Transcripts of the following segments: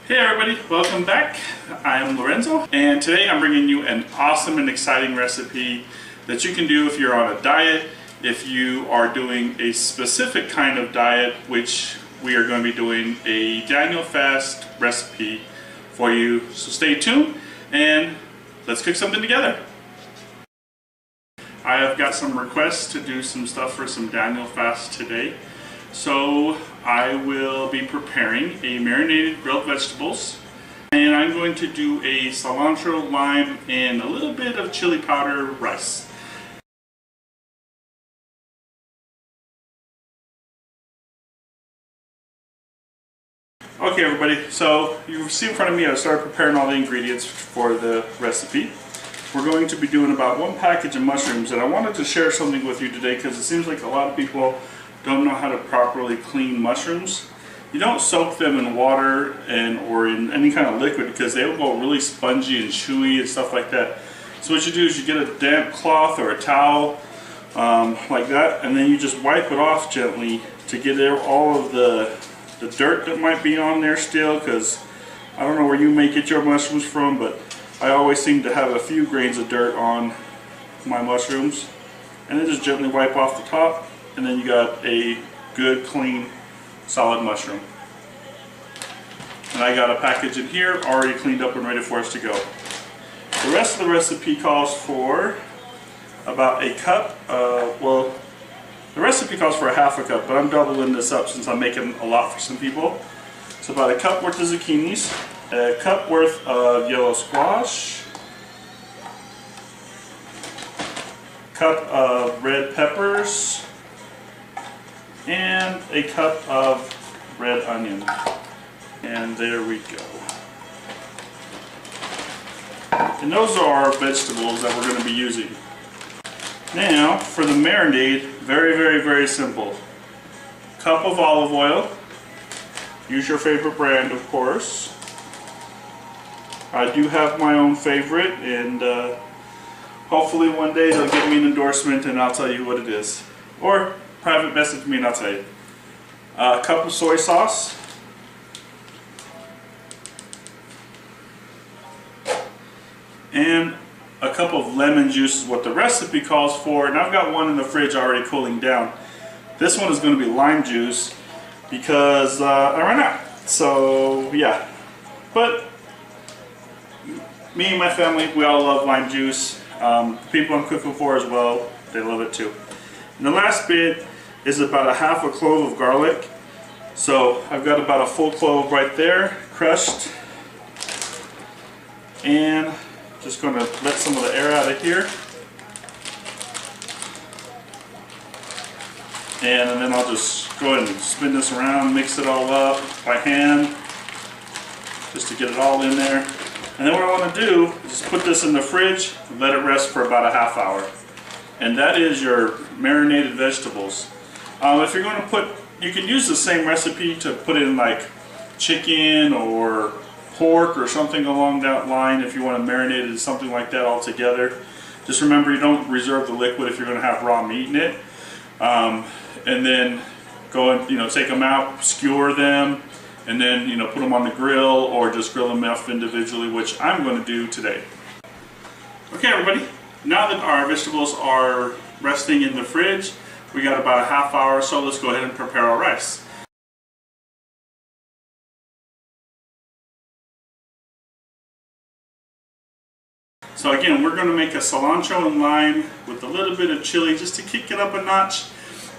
Hey everybody, welcome back. I am Lorenzo, and today I'm bringing you an awesome and exciting recipe that you can do if you're on a diet, if you are doing a specific kind of diet, which we are going to be doing a Daniel fast recipe for you. So stay tuned and let's cook something together. I have got some requests to do some stuff for some Daniel fast today. So I will be preparing a marinated grilled vegetables, and I'm going to do a cilantro, lime, and a little bit of chili powder rice. Okay everybody, so you see in front of me I started preparing all the ingredients for the recipe. We're going to be doing about 1 package of mushrooms, and I wanted to share something with you today because it seems like a lot of people don't know how to properly clean mushrooms. You don't soak them in water or in any kind of liquid because they will go really spongy and chewy and stuff like that. So what you do is you get a damp cloth or a towel like that, and then you just wipe it off gently to get all of the dirt that might be on there still, because I don't know where you may get your mushrooms from, but I always seem to have a few grains of dirt on my mushrooms. And then just gently wipe off the top, and then you got a good, clean, solid mushroom. And I got a package in here already cleaned up and ready for us to go. The rest of the recipe calls for about a cup, well, the recipe calls for a half a cup, but I'm doubling this up since I'm making a lot for some people. So about a cup worth of zucchinis, a cup worth of yellow squash, cup of red peppers, and a cup of red onion. And there we go. And those are our vegetables that we're going to be using. Now for the marinade, very simple. Cup of olive oil. Use your favorite brand, of course. I do have my own favorite, and hopefully one day they'll give me an endorsement and I'll tell you what it is. Or private message me and I'll tell you. A cup of soy sauce. And a cup of lemon juice is what the recipe calls for. And I've got one in the fridge already cooling down. This one is going to be lime juice because I ran out. So yeah. But me and my family, we all love lime juice. People I'm cooking for as well, they love it too. And the last bit is about a half a clove of garlic. So I've got about a full clove right there, crushed. And just going to let some of the air out of here. And then I'll just go ahead and spin this around, mix it all up by hand, just to get it all in there. And then what I want to do is put this in the fridge and let it rest for about a half hour. And that is your marinated vegetables. If you're going to put, you can use the same recipe to put in like chicken or pork or something along that line if you want to marinate it in something like that all together. Just remember, you don't reserve the liquid if you're going to have raw meat in it. And then go and take them out, skewer them, and then put them on the grill or just grill them off individually, which I'm going to do today. Okay everybody, now that our vegetables are resting in the fridge, we got about a half hour, so let's go ahead and prepare our rice. So again, we're going to make a cilantro and lime with a little bit of chili just to kick it up a notch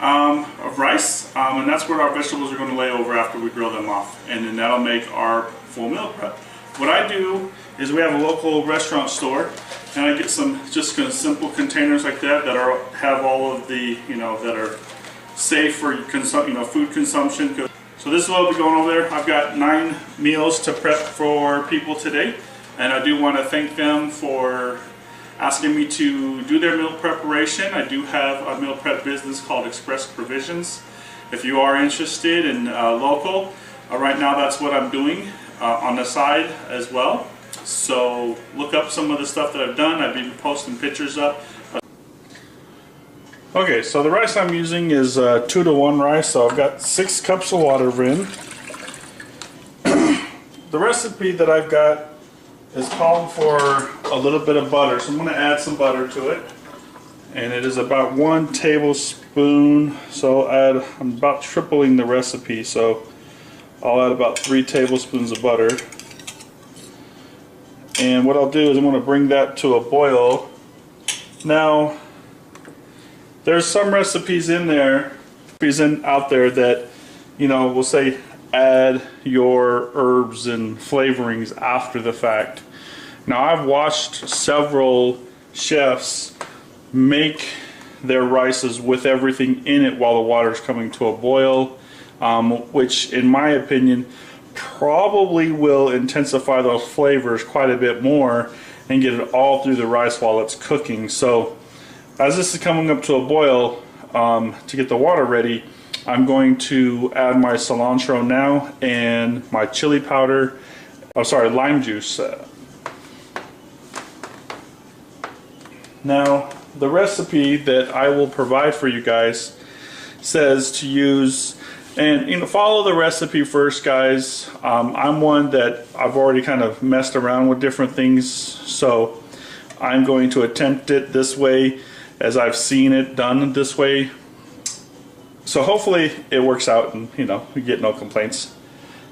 of rice, and that's where our vegetables are going to lay over after we grill them off, and then that'll make our full meal prep. What I do is we have a local restaurant store, and I get some just simple containers like that have all of the that are safe for food consumption. So this is what will be going over there. I've got 9 meals to prep for people today, and I do want to thank them for asking me to do their meal preparation. I do have a meal prep business called Xpress Provisions. If you are interested in local, right now that's what I'm doing on the side as well. So look up some of the stuff that I've done. I've been posting pictures up. Okay, so the rice I'm using is 2-to-1 rice. So I've got 6 cups of water in. the recipe that I've got is calling for a little bit of butter, so I'm going to add some butter to it. And it is about 1 tablespoon, so I'm about tripling the recipe, so I'll add about 3 tablespoons of butter. And what I'll do is I'm going to bring that to a boil. Now, there's some recipes out there that, you know, will say add your herbs and flavorings after the fact. Now, I've watched several chefs make their rices with everything in it while the water is coming to a boil, which in my opinion probably will intensify those flavors quite a bit more and get it all through the rice while it's cooking. So as this is coming up to a boil, to get the water ready, I'm going to add my cilantro now and my chili powder, lime juice. Now, the recipe that I will provide for you guys says to use, and you know, follow the recipe first, guys. I'm one that I've already kind of messed around with different things, so I'm going to attempt it this way as I've seen it done this way. So hopefully it works out and, you know, we get no complaints.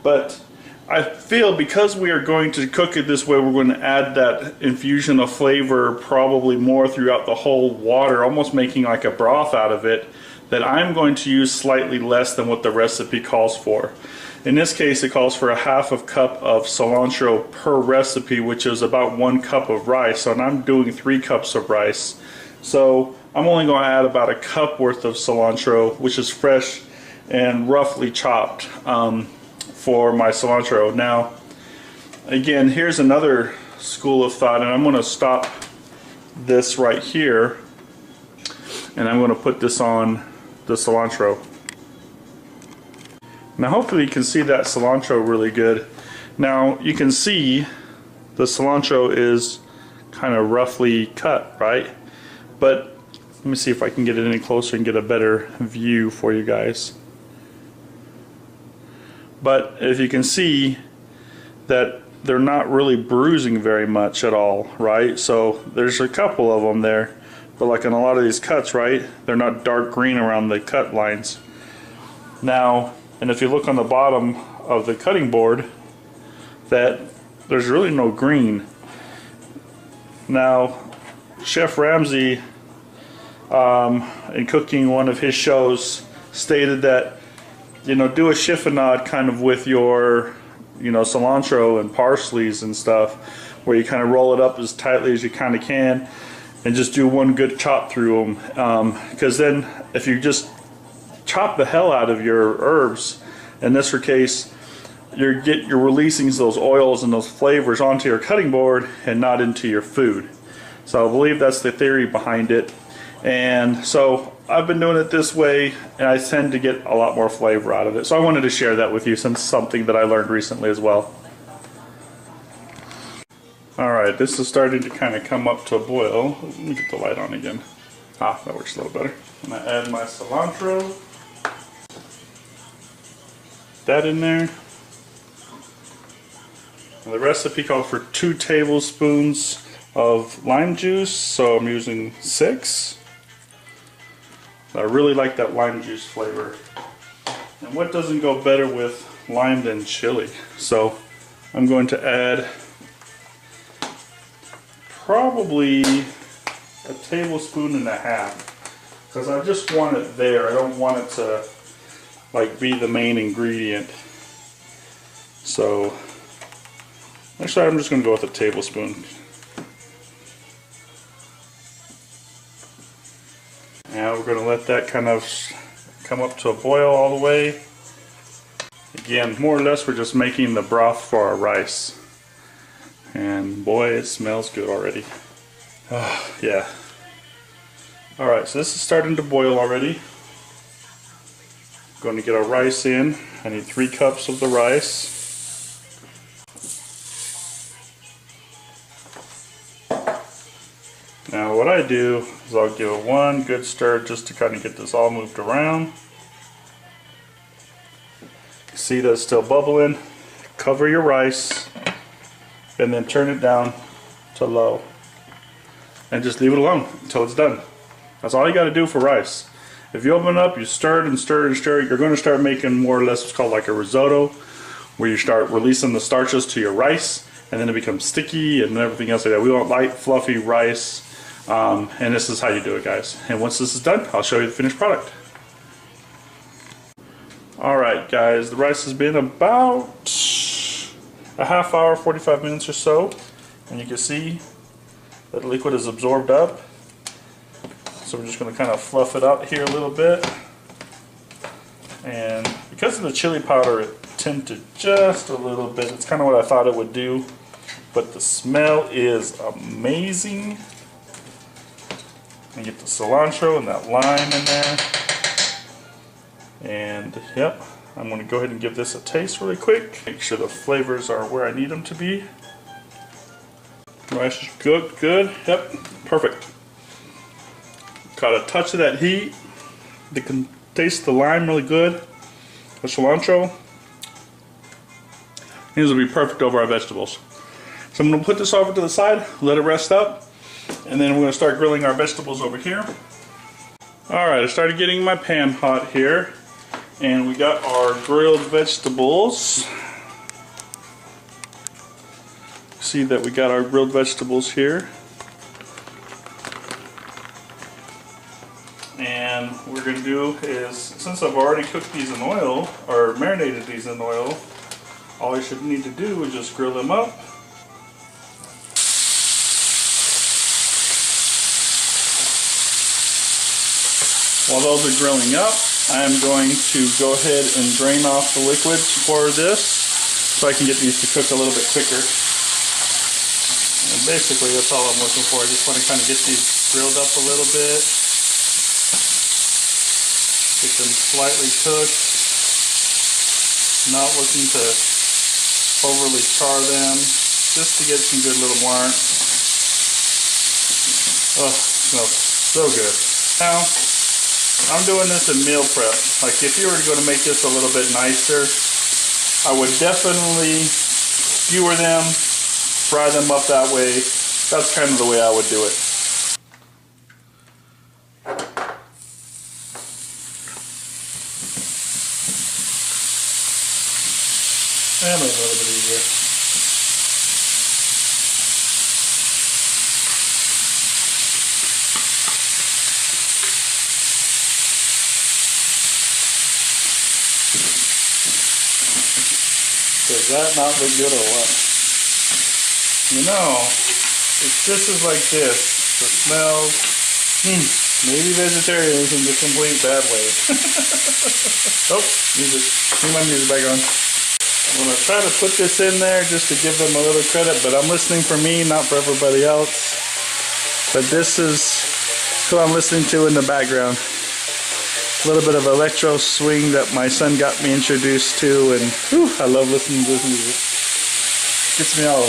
But I feel because we are going to cook it this way, we're going to add that infusion of flavor probably more throughout the whole water, almost making like a broth out of it, that I'm going to use slightly less than what the recipe calls for. In this case, it calls for a ½ cup of cilantro per recipe, which is about 1 cup of rice. So, and I'm doing 3 cups of rice. So I'm only going to add about a cup worth of cilantro, which is fresh and roughly chopped, for my cilantro. Now, again, here's another school of thought, and I'm going to stop this right here, and I'm going to put this on the cilantro. Now, hopefully you can see that cilantro really good. Now, you can see the cilantro is kind of roughly cut, right? But let me see if I can get it any closer and get a better view for you guys. But if you can see that they're not really bruising very much at all, right? So there's a couple of them there, but like in a lot of these cuts, right, they're not dark green around the cut lines. Now, and if you look on the bottom of the cutting board, that there's really no green. Now, Chef Ramsay, in cooking one of his shows, stated that, you know, do a chiffonade kind of with your, you know, cilantro and parsleys and stuff, where you kind of roll it up as tightly as you kind of can and just do one good chop through them, because then if you just chop the hell out of your herbs, in this case you're releasing those oils and those flavors onto your cutting board and not into your food. So I believe that's the theory behind it. And so I've been doing it this way, and I tend to get a lot more flavor out of it. So I wanted to share that with you, since it's something that I learned recently as well. Alright, this is starting to kind of come up to a boil. Let me get the light on again. Ah, that works a little better. I'm going to add my cilantro. That in there. And the recipe calls for 2 tablespoons of lime juice, so I'm using 6. I really like that lime juice flavor. And what doesn't go better with lime than chili? So I'm going to add probably 1.5 tablespoons, because I just want it there. I don't want it to like be the main ingredient. So actually, I'm just going to go with 1 tablespoon. Now we're going to let that kind of come up to a boil all the way. Again, more or less we're just making the broth for our rice. And boy, it smells good already. Oh, yeah. Alright, so this is starting to boil already. Going to get our rice in. I need 3 cups of the rice. Now what I do is I'll give it one good stir just to kind of get this all moved around. See that it's still bubbling. cover your rice, and then turn it down to low. And just leave it alone until it's done. That's all you got to do for rice. If you open it up, you stir it and stir it and stir it, you're going to start making more or less what's called like a risotto, where you start releasing the starches to your rice, and then it becomes sticky and everything else like that. We want light, fluffy rice, and this is how you do it, guys. And once this is done, I'll show you the finished product. Alright guys, the rice has been about a half hour, 45 minutes or so, and you can see that the liquid is absorbed up. So we're just going to kind of fluff it out here a little bit, and because of the chili powder it tinted just a little bit. It's kind of what I thought it would do, but the smell is amazing. And get the cilantro and that lime in there. And yep, I'm going to go ahead and give this a taste really quick. Make sure the flavors are where I need them to be. Rice is good, yep, perfect. Got a touch of that heat. You can taste the lime really good. The cilantro. These will be perfect over our vegetables. So I'm going to put this over to the side, let it rest up, and then we're going to start grilling our vegetables over here. Alright, I started getting my pan hot here, and we got our grilled vegetables. See that we got our grilled vegetables here. And what we're going to do is, since I've already cooked these in oil, or marinated these in oil, all you should need to do is just grill them up. While those are grilling up, I'm going to go ahead and drain off the liquid for this so I can get these to cook a little bit quicker. And basically that's all I'm looking for. I just want to kind of get these grilled up a little bit. Get them slightly cooked. Not looking to overly char them. Just to get some good little mark. Oh, smells so good. Now, I'm doing this in meal prep. Like if you were to go to make this a little bit nicer, I would definitely skewer them, fry them up that way. That's kind of the way I would do it. And a little bit easier. Does that not look good or what? You know, if this is like this, the smells, maybe vegetarianism the complete bad way. Oh, music. Leave my music back on. I'm going to try to put this in there just to give them a little credit, but I'm listening for me, not for everybody else. But this is who I'm listening to in the background. A little bit of electro swing that my son got me introduced to, and whew, I love listening to this music. Gets me all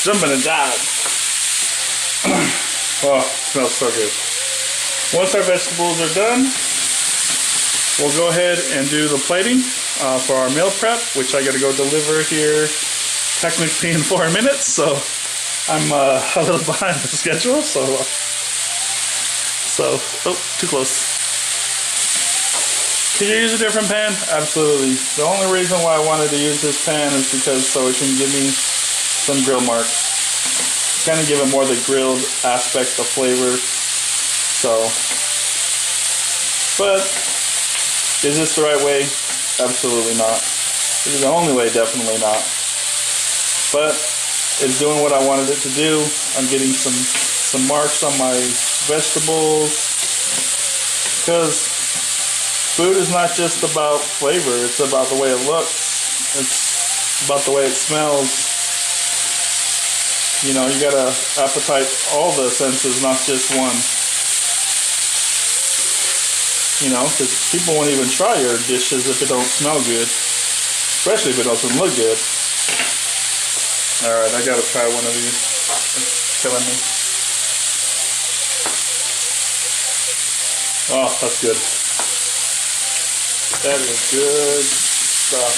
jumping and jive. Oh, smells so good. Once our vegetables are done, we'll go ahead and do the plating for our meal prep, which I got to go deliver here technically in 4 minutes, so I'm a little behind the schedule. So oh, too close. Can you use a different pan? Absolutely. The only reason why I wanted to use this pan is because so it can give me some grill marks. Kind of give it more the grilled aspect of flavor. So, but is this the right way? Absolutely not. This is the only way, definitely not. But it's doing what I wanted it to do. I'm getting some marks on my vegetables, because food is not just about flavor, it's about the way it looks. It's about the way it smells. You know, you gotta appetite all the senses, not just one. You know, because people won't even try your dishes if it don't smell good. Especially if it doesn't look good. Alright, I gotta try one of these. It's killing me. Oh, that's good. That is good stuff.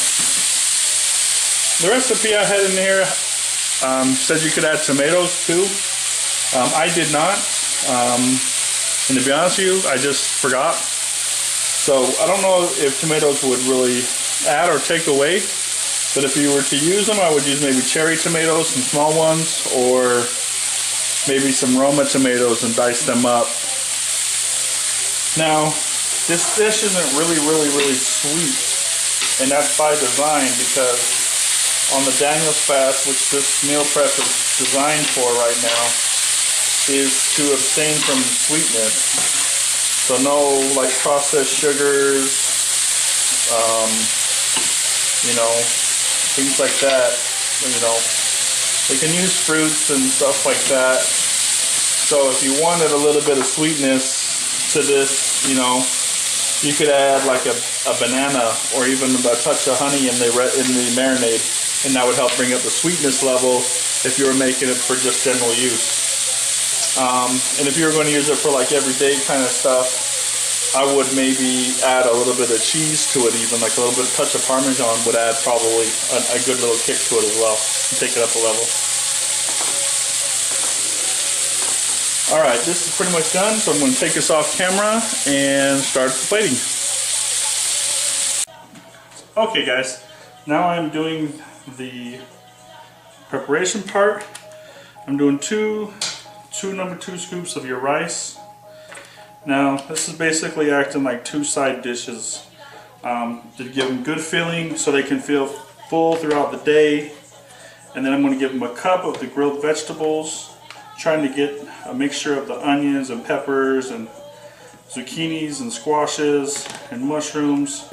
the recipe I had in here said you could add tomatoes too. I did not, and to be honest with you, I just forgot. So I don't know if tomatoes would really add or take away, but if you were to use them, I would use maybe cherry tomatoes, some small ones, or maybe some Roma tomatoes and dice them up. Now, this dish isn't really sweet, and that's by design, because on the Daniel's fast, which this meal prep is designed for right now, is to abstain from sweetness. So no like processed sugars, you know, things like that. You know, they can use fruits and stuff like that. So if you wanted a little bit of sweetness to this, you know, you could add like a banana or even a touch of honey in the marinade, and that would help bring up the sweetness level if you were making it for just general use. And if you were going to use it for like everyday kind of stuff, I would maybe add a little bit of cheese to it, even like a little bit of touch of Parmesan would add probably a good little kick to it as well, and take it up a level. Alright, this is pretty much done, so I'm going to take this off camera and start the plating. Okay guys, now I'm doing the preparation part. I'm doing two number 2 scoops of your rice. Now this is basically acting like 2 side dishes to give them good filling so they can feel full throughout the day. And then I'm going to give them a cup of the grilled vegetables, trying to get a mixture of the onions and peppers and zucchinis and squashes and mushrooms.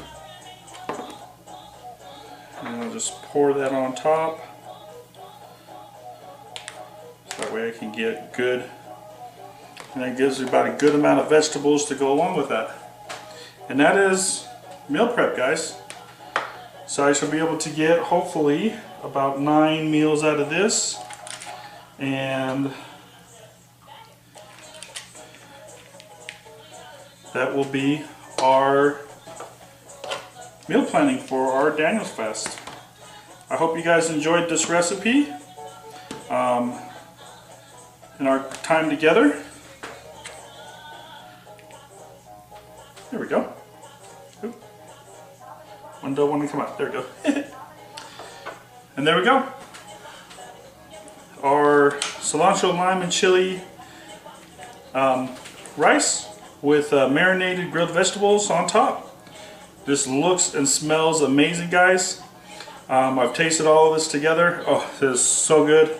And I'll just pour that on top. So that way I can get good, and that gives you about a good amount of vegetables to go along with that. And that is meal prep, guys. So I should be able to get hopefully about 9 meals out of this, and that will be our meal planning for our Daniel's fast. I hope you guys enjoyed this recipe and our time together. There we go. Oop. One don't want to come out. There we go. And there we go. Our cilantro lime and chili rice with marinated grilled vegetables on top. This looks and smells amazing, guys. I've tasted all of this together. Oh, this is so good.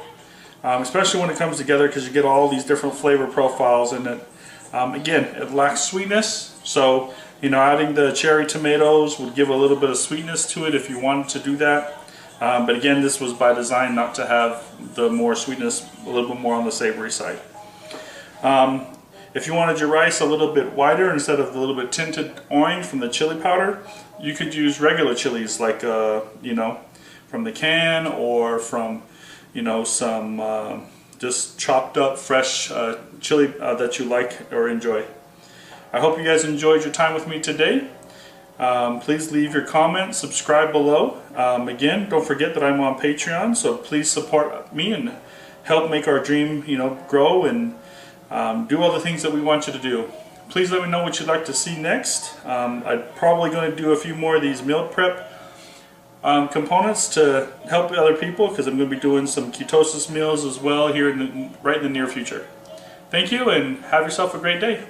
Especially when it comes together, because you get all these different flavor profiles in it. Again, it lacks sweetness, so you know, adding the cherry tomatoes would give a little bit of sweetness to it if you wanted to do that. But again, this was by design not to have the more sweetness, a little bit more on the savory side. If you wanted your rice a little bit whiter instead of the little bit tinted orange from the chili powder, you could use regular chilies like you know, from the can, or from, you know, some just chopped up fresh chili that you like or enjoy. I hope you guys enjoyed your time with me today. Please leave your comments, subscribe below. Again, don't forget that I'm on Patreon, so please support me and help make our dream, you know, grow, and do all the things that we want you to do. Please let me know what you'd like to see next. I'm probably going to do a few more of these meal prep components to help other people, because I'm going to be doing some ketosis meals as well here right in the near future. Thank you, and have yourself a great day.